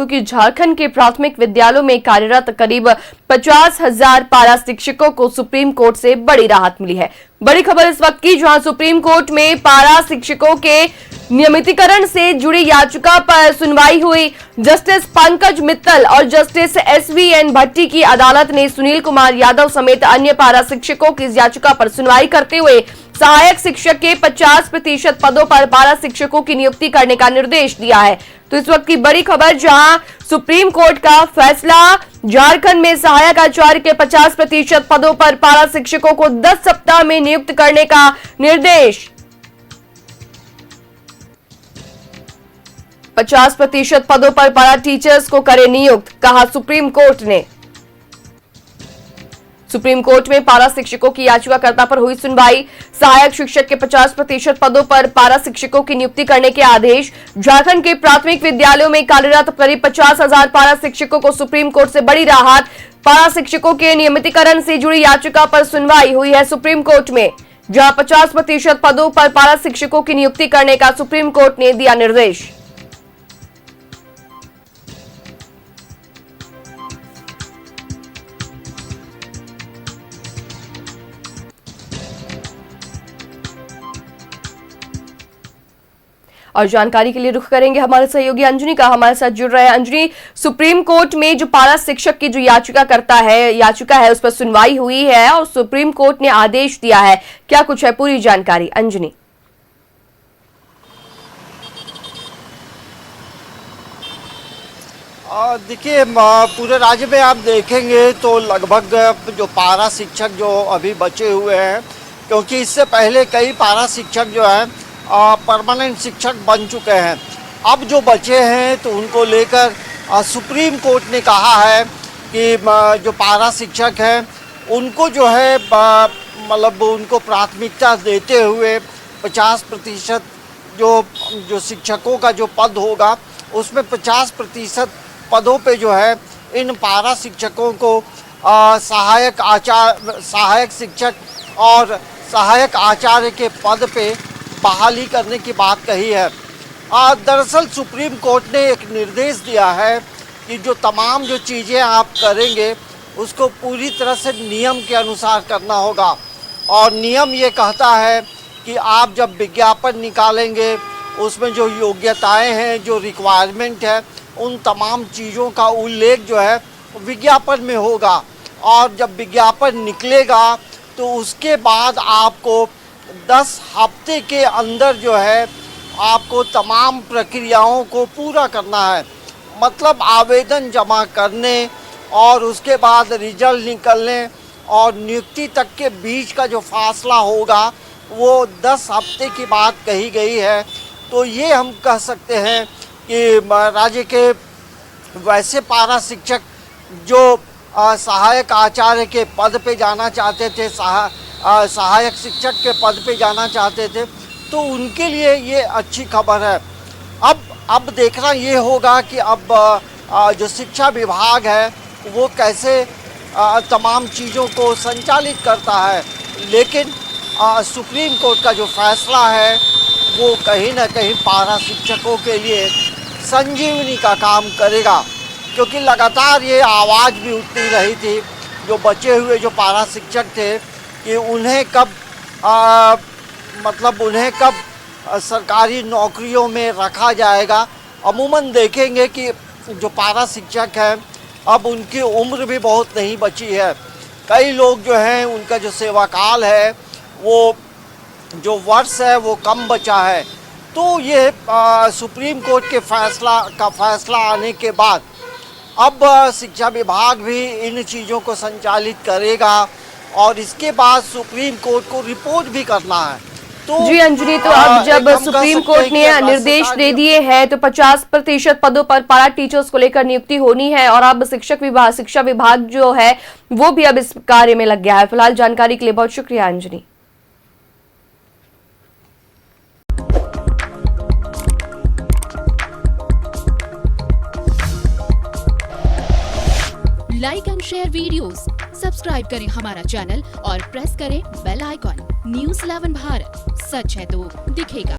क्योंकि झारखंड के प्राथमिक विद्यालयों में कार्यरत करीब 50,000 पारा शिक्षकों को सुप्रीम कोर्ट से बड़ी राहत मिली है। बड़ी खबर इस वक्त की, जहां सुप्रीम कोर्ट में पारा शिक्षकों के नियमितीकरण से जुड़ी याचिका पर सुनवाई हुई। जस्टिस पंकज मित्तल और जस्टिस SVN भट्टी की अदालत ने सुनील कुमार यादव समेत अन्य पारा शिक्षकों की इस याचिका पर सुनवाई करते हुए सहायक शिक्षक के 50% पदों पर पारा शिक्षकों की नियुक्ति करने का निर्देश दिया है। तो इस वक्त की बड़ी खबर, जहां सुप्रीम कोर्ट का फैसला, झारखंड में सहायक आचार्य के 50% पदों पर पारा शिक्षकों को 10 सप्ताह में नियुक्त करने का निर्देश। 50% पदों पर पारा टीचर्स को करे नियुक्त, कहा सुप्रीम कोर्ट ने। सुप्रीम कोर्ट में पारा शिक्षकों की याचिकाकर्ता पर हुई सुनवाई। सहायक शिक्षक के 50% पदों पर पारा शिक्षकों की नियुक्ति करने के आदेश। झारखंड के प्राथमिक विद्यालयों में कार्यरत करीब 50,000 पारा शिक्षकों को सुप्रीम कोर्ट से बड़ी राहत। पारा शिक्षकों के नियमितीकरण से जुड़ी याचिका पर सुनवाई हुई है सुप्रीम कोर्ट में, जहां 50% पदों पर पारा शिक्षकों की नियुक्ति करने का सुप्रीम कोर्ट ने दिया निर्देश। और जानकारी के लिए रुख करेंगे हमारे सहयोगी अंजनी का, हमारे साथ जुड़ रहे हैं। अंजनी, सुप्रीम कोर्ट में जो पारा शिक्षक की जो याचिका है उस पर सुनवाई हुई है और सुप्रीम कोर्ट ने आदेश दिया है, क्या कुछ है पूरी जानकारी अंजनी? देखिए, पूरे राज्य में आप देखेंगे तो लगभग जो पारा शिक्षक जो अभी बचे हुए हैं, क्योंकि इससे पहले कई पारा शिक्षक जो है परमानेंट शिक्षक बन चुके हैं, अब जो बचे हैं तो उनको लेकर सुप्रीम कोर्ट ने कहा है कि जो पारा शिक्षक हैं उनको जो है मतलब उनको प्राथमिकता देते हुए 50% जो शिक्षकों का जो पद होगा उसमें 50% पदों पे जो है इन पारा शिक्षकों को सहायक शिक्षक और सहायक आचार्य के पद पे बहाली करने की बात कही है। दरअसल सुप्रीम कोर्ट ने एक निर्देश दिया है कि जो तमाम जो चीज़ें आप करेंगे उसको पूरी तरह से नियम के अनुसार करना होगा, और नियम ये कहता है कि आप जब विज्ञापन निकालेंगे उसमें जो योग्यताएं हैं, जो रिक्वायरमेंट है, उन तमाम चीज़ों का उल्लेख जो है विज्ञापन में होगा, और जब विज्ञापन निकलेगा तो उसके बाद आपको 10 हफ्ते के अंदर जो है आपको तमाम प्रक्रियाओं को पूरा करना है। मतलब आवेदन जमा करने और उसके बाद रिजल्ट निकलने और नियुक्ति तक के बीच का जो फासला होगा वो 10 हफ्ते की बात कही गई है। तो ये हम कह सकते हैं कि राज्य के वैसे पारा शिक्षक जो सहायक आचार्य के पद पे जाना चाहते थे, सहायक शिक्षक के पद पे जाना चाहते थे, तो उनके लिए ये अच्छी खबर है। अब देखना ये होगा कि अब जो शिक्षा विभाग है वो कैसे तमाम चीज़ों को संचालित करता है, लेकिन सुप्रीम कोर्ट का जो फैसला है वो कहीं ना कहीं पारा शिक्षकों के लिए संजीवनी का काम करेगा, क्योंकि लगातार ये आवाज़ भी उठती रही थी जो बचे हुए जो पारा शिक्षक थे कि उन्हें कब सरकारी नौकरियों में रखा जाएगा। अमूमन देखेंगे कि जो पारा शिक्षक हैं अब उनकी उम्र भी बहुत नहीं बची है। कई लोग जो हैं उनका जो सेवा काल है वो जो वर्ष है वो कम बचा है। तो ये सुप्रीम कोर्ट के फैसला आने के बाद अब शिक्षा विभाग भी इन चीज़ों को संचालित करेगा और इसके बाद सुप्रीम कोर्ट को रिपोर्ट भी करना है। तो जी अंजनी, तो अब जब सुप्रीम कोर्ट ने निर्देश दे दिए हैं तो 50% पदों पर पारा टीचर्स को लेकर नियुक्ति होनी है, और अब शिक्षा विभाग जो है वो भी अब इस कार्य में लग गया है। फिलहाल जानकारी के लिए बहुत शुक्रिया Anjani. Like and share videos, subscribe करें हमारा चैनल और प्रेस करें बेल आइकॉन। न्यूज़ 11 भारत, सच है तो दिखेगा।